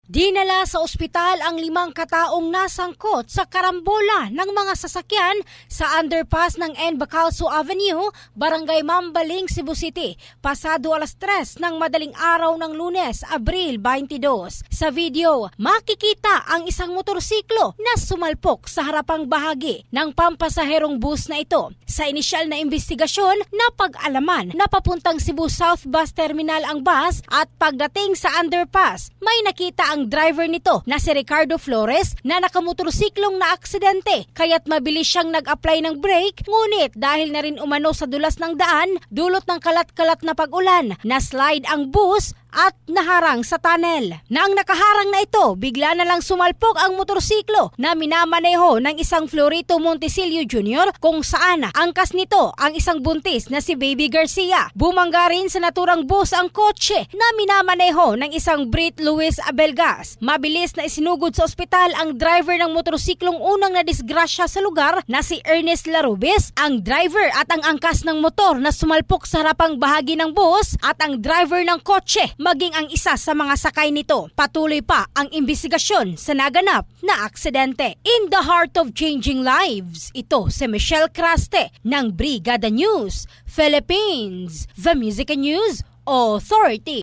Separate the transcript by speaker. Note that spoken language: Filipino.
Speaker 1: Dinala sa ospital ang 5 kataong nasangkot sa karambola ng mga sasakyan sa underpass ng N. Bacalso Avenue, Barangay Mambaling, Cebu City, pasado 3:00 ng madaling araw ng Lunes, Abril 22. Sa video, makikita ang isang motorsiklo na sumalpok sa harapang bahagi ng pampasaherong bus na ito. Sa inisyal na investigasyon, napag-alaman na papuntang Cebu South Bus Terminal ang bus at pagdating sa underpass, may nakita ang driver nito na si Ricardo Flores na nakamotorsiklong na aksidente, kaya't mabilis siyang nag-apply ng brake, ngunit dahil na rin umano sa dulas ng daan, dulot ng kalat-kalat na pag-ulan, na-slide ang bus at naharang sa tunnel. Nang nakaharang na ito, bigla na lang sumalpok ang motorsiklo na minamaneho ng isang Florito Montesilio Jr. kung saan angkas nito ang isang buntis na si Baby Garcia. Bumangga rin sa naturang bus ang kotse na minamaneho ng isang Brit Luis Abelgas. Mabilis na isinugod sa ospital ang driver ng motorsiklong unang nadisgrasya sa lugar na si Ernest Larubis, ang driver at ang angkas ng motor na sumalpok sa harapang bahagi ng bus at ang driver ng kotse maging ang isa sa mga sakay nito. Patuloy pa ang investigasyon sa naganap na aksidente. In the heart of changing lives, ito si Michelle Craste ng Brigada News Philippines, the Music and News Authority.